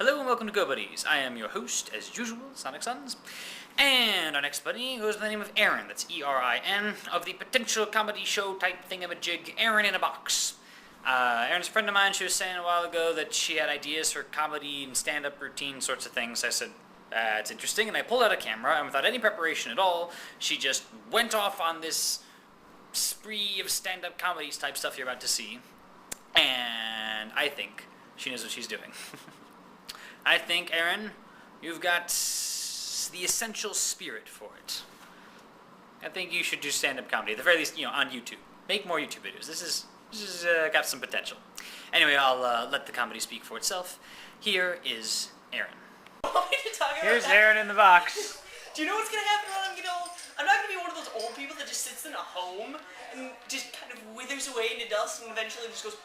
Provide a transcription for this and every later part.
Hello and welcome to Go Buddies. I am your host, as usual, Sonic Suns. And our next buddy goes by the name of Erin, that's E-R-I-N, of the potential comedy show type thingamajig, Erin in a Box. Erin's a friend of mine. She was saying a while ago that she had ideas for comedy and stand-up routine sorts of things. I said, it's interesting, and I pulled out a camera, and without any preparation at all, she just went off on this spree of stand-up comedies type stuff you're about to see. And I think she knows what she's doing. I think, Erin, you've got the essential spirit for it. I think you should do stand-up comedy, at the very least, on YouTube. Make more YouTube videos. This is got some potential. Anyway, I'll let the comedy speak for itself. Here is Erin. Here's Erin in the box. Do you know what's gonna happen when I'm getting old? I'm not gonna be one of those old people that just sits in a home and just kind of withers away into dust and eventually just goes.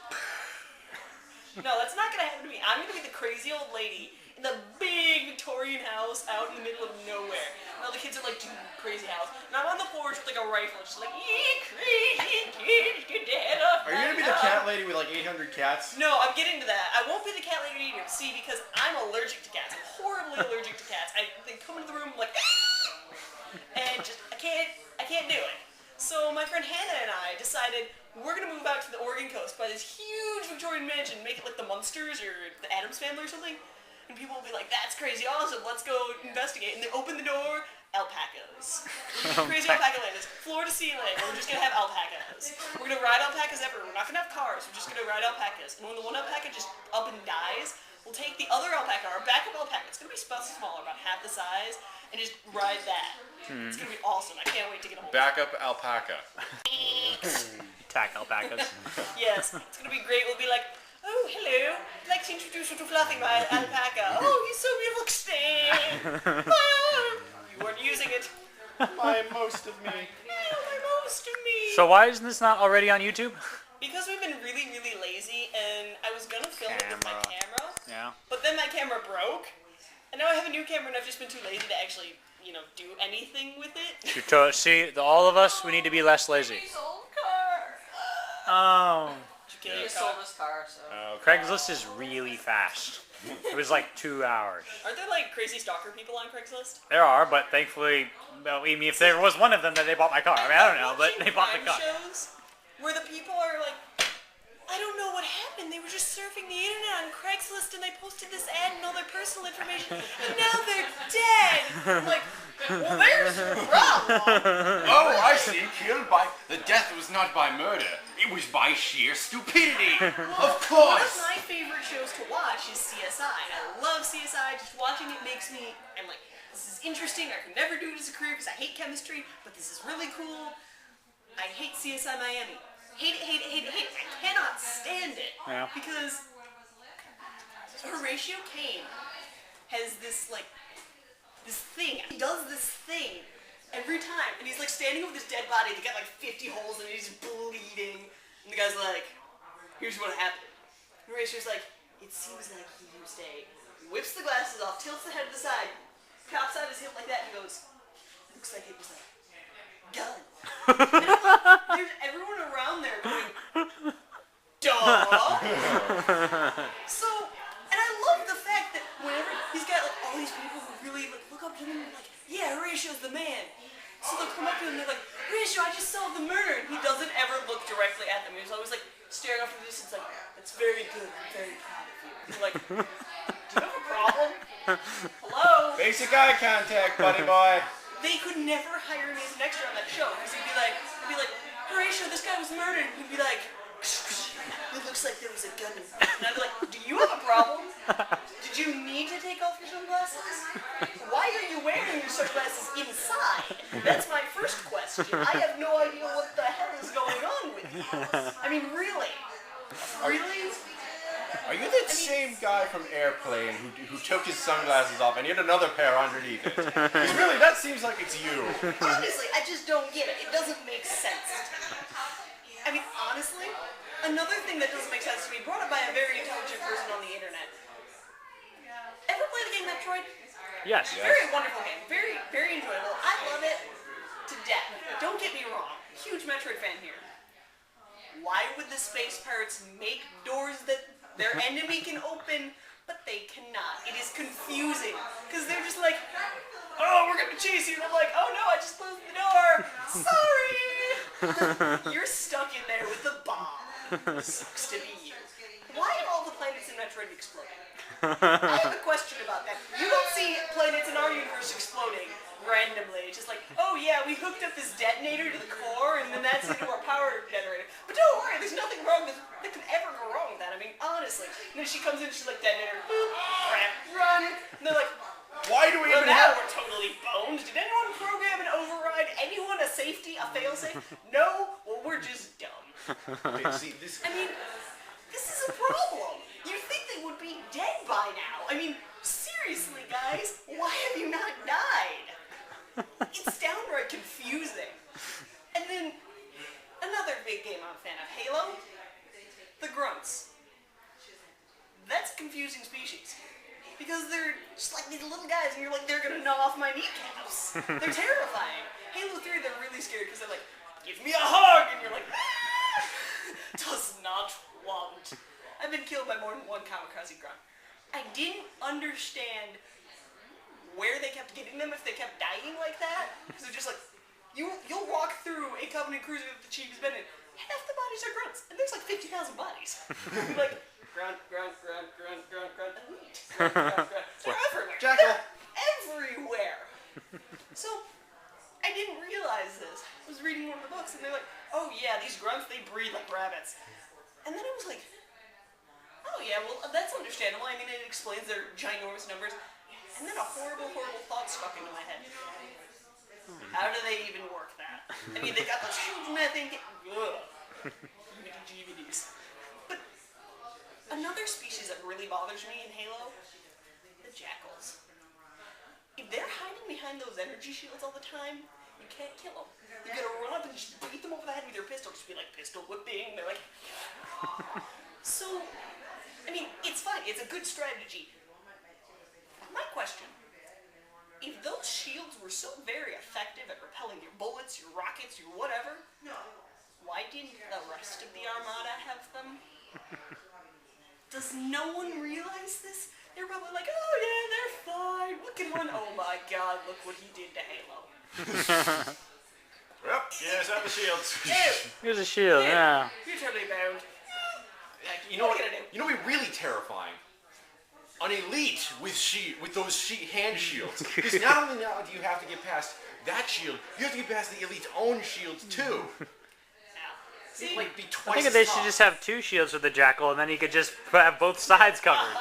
No, that's not gonna happen to me. I'm gonna be the crazy old lady in the big Victorian house out in the middle of nowhere. And all the kids are like, dude, crazy house. And I'm on the porch with like a rifle, just like, crazy kids, get the hell off. Are you gonna be the cat lady with like 800 cats? No, I'm getting to that. I won't be the cat lady either. See, because I'm allergic to cats. I'm horribly allergic to cats. They come into the room like, and just I can't do it. So my friend Hannah and I decided we're gonna move out to the Oregon coast, buy this huge Victorian mansion, make it like the Munsters or the Addams Family or something. And people will be like, that's crazy awesome, let's go investigate. And they open the door, alpacas. Crazy alpaca land. It's floor to ceiling. We're just gonna have alpacas. We're gonna ride alpacas everywhere. We're not gonna have cars, we're just gonna ride alpacas. And when the one alpaca just up and dies, we'll take the other alpaca, our backup alpaca, it's gonna be smaller, about half the size, and just ride that. It's gonna be awesome. I can't wait to get a hold of it. Backup alpaca. Attack alpacas. Yes, it's gonna be great. We'll be like, oh, hello. I'd like to introduce you to Fluffy, my alpaca. Oh, he's so beautiful. Stay. You weren't using it. My most of me. Yeah, my most of me. So why isn't this not already on YouTube? Because we've been really, really lazy, and I was gonna film it with my camera, Yeah. but then my camera broke, and now I have a new camera, and I've just been too lazy to actually, do anything with it. See, all of us, we need to be less lazy. He sold car. Oh. Did you kill He your sold car? his car, so. Craigslist is really fast. It was like 2 hours. Aren't there like crazy stalker people on Craigslist? There are, but thankfully, well, I mean, if there was one of them, then they bought my car. I mean, I don't know, but they bought the car. Shows where the people are like, I don't know what happened. They were just surfing the internet on Craigslist and they posted this ad and all their personal information, and now they're dead. I'm like, well, there's your problem. Oh, I see. Killed by... The death was not by murder. It was by sheer stupidity. Of One of course. my favorite shows to watch is CSI. I love CSI. Just watching it makes me, I'm like, this is interesting. I could never do it as a career because I hate chemistry, but this is really cool. I hate CSI Miami. Hate it. I cannot stand it. Yeah. Because Horatio Caine has this thing. He does this thing every time. And he's like standing over this dead body. They got like 50 holes and he's bleeding. And the guy's like, here's what happened. Horatio's like, it seems like he used a... Whips the glasses off, tilts the head to the side, chops out his hip like that, and goes, looks like it was a gun. And there's everyone around there going, duh. So, and I love the fact that whenever he's got like all these people who really like look up to him and like, yeah, Horatio's the man. So they'll come up to him and they're like, Horatio, I just solved the murder. And he doesn't ever look directly at them. He's always like staring off in the distance like, that's very good. I'm very proud of you. And they're like, do you have a problem? Hello? Basic eye contact, buddy boy. They could never hire me as an extra on that show because he'd be like, Horatio, this guy was murdered. And he'd be like, it looks like there was a gun. And I'd be like, do you have a problem? Did you need to take off your sunglasses? Why are you wearing your sunglasses inside? That's my first question. I have no idea what the hell is going on with you. I mean, really? Really? Are you the same guy from Airplane who took his sunglasses off and he had another pair underneath it? Because really, that seems like it's you. Honestly, I just don't get it. It doesn't make sense. I mean, honestly, another thing that doesn't make sense to me, brought up by a very intelligent person on the internet. Ever play the game Metroid? Yes. Very wonderful game. Very, very enjoyable. I love it to death. Don't get me wrong. Huge Metroid fan here. Why would the space pirates make doors that their enemy can open but they cannot. It is confusing because they're just like, oh, we're gonna chase you, and I'm like, oh no, I just closed the door. Sorry. You're stuck in there with the bomb. Sucks to be you. Why are all the planets in Metroid exploding? I have a question about that. You don't see planets in our universe exploding randomly. It's just like, oh yeah, we hooked up this detonator to the core, and then that's into our power generator. But don't worry, there's nothing wrong that could ever go wrong with that. I mean, honestly. And then she comes in, she's like, detonator, boop, crap, run. And they're like, Why do we well, even now have... we're totally boned. Did anyone program and override anyone a safety, a failsafe? No? Well, we're just dumb. Wait, see, this... I mean, this is a problem. You'd think they would be dead by now. I mean, seriously, guys, why have you not died? It's downright confusing. And then, another big game I'm a fan of, Halo, the Grunts. That's a confusing species. Because they're just like these little guys, and you're like, they're gonna gnaw off my kneecaps. They're terrifying. Halo 3, they're really scary because they're like, give me a hug, and you're like, ah! Does not want. I've been killed by more than one kamikaze grunt. I didn't understand where they kept getting them if they kept dying like that. Because they're just like, you'll walk through a Covenant cruiser that the chief has been in. Half the bodies are grunts, and there's like 50,000 bodies. You're like, grunt, grunt, grunt, grunt, grunt, grunt, elite. Grunt, grunt, grunt. They're everywhere. Jackal. They're everywhere. So, I didn't realize this. I was reading one of the books, and they're like, oh yeah, these grunts, they breed like rabbits. And then I was like, oh yeah, well, that's understandable. I mean, it explains their ginormous numbers. And then a horrible, horrible thought struck into my head. How do they even work that? I mean, they got those huge methane... Ugh. DVDs. But another species that really bothers me in Halo, the jackals. If they're hiding behind those energy shields all the time, you can't kill them. You gotta run up and just beat them over the head with your pistol. Just be like, pistol whipping. They're like... So, I mean, it's fine. It's a good strategy. My question, if those shields were so very effective at repelling your bullets, your rockets, your whatever, why didn't the rest of the Armada have them? Does no one realize this? They're probably like, oh yeah, they're fine. What can one? Oh my god, look what he did to Halo. Yep, yes, I have the shields. Here's a shield, yeah. You're totally bound. You know What what? are you gonna do? You know what would be really terrifying? An elite with those hand shields. Because not only now do you have to get past that shield, you have to get past the elite's own shields too. See? It might be I twice think as they should tough. just have two shields with the jackal, and then he could just have both sides covered.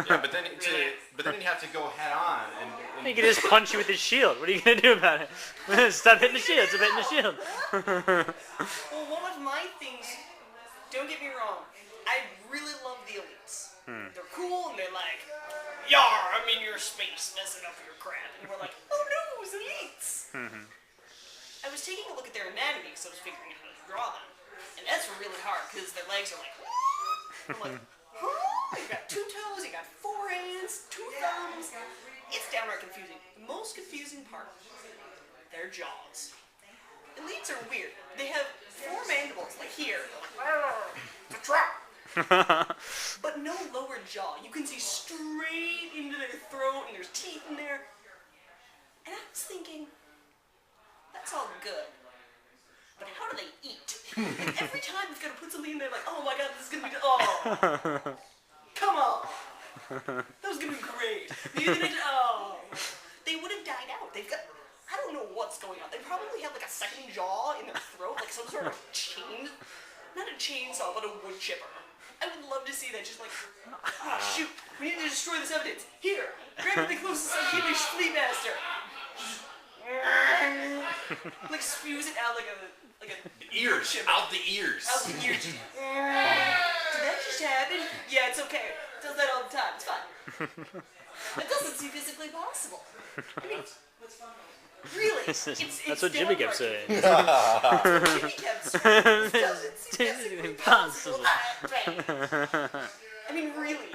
Yeah, but then you have to go head on and He could just punch you with his shield. What are you gonna do about it? Stop hitting the shield. Stop hitting the shield. Well, one of my things, don't get me wrong, I really love the elites. They're cool and they're like, yar, I'm in your space messing up your crap. And we're like, oh no, it's elites. I was taking a look at their anatomy because I was figuring out how to draw them. And that's really hard because their legs are like, I'm like, huh? You got 2 toes, you got 4 hands, 2 thumbs. It's downright confusing. The most confusing part, their jaws. Elites are weird. They have 4 mandibles, like here. The trap. But no lower jaw. You can see straight into their throat, and there's teeth in there. And I was thinking, that's all good. But how do they eat? And every time it's gonna put something in there, like, oh my god, this is gonna be. Oh, come on. That was gonna be great. They would have died out. They've got. I don't know what's going on. They probably have like a second jaw in their throat, like some sort of chain. Not a chainsaw, but a wood chipper. I would love to see that. Just like, shoot, we need to destroy this evidence. Here, grab the closest Swedish fleet master. Like spews it out like a ears chipper. out the ears. Out the ears. Did that just happen? Yeah, it's okay. It does that all the time. It's fine. It doesn't seem physically possible. I mean, really, That's what Jimmy kept saying. Jimmy kept saying. It doesn't seem physically possible. I mean, really.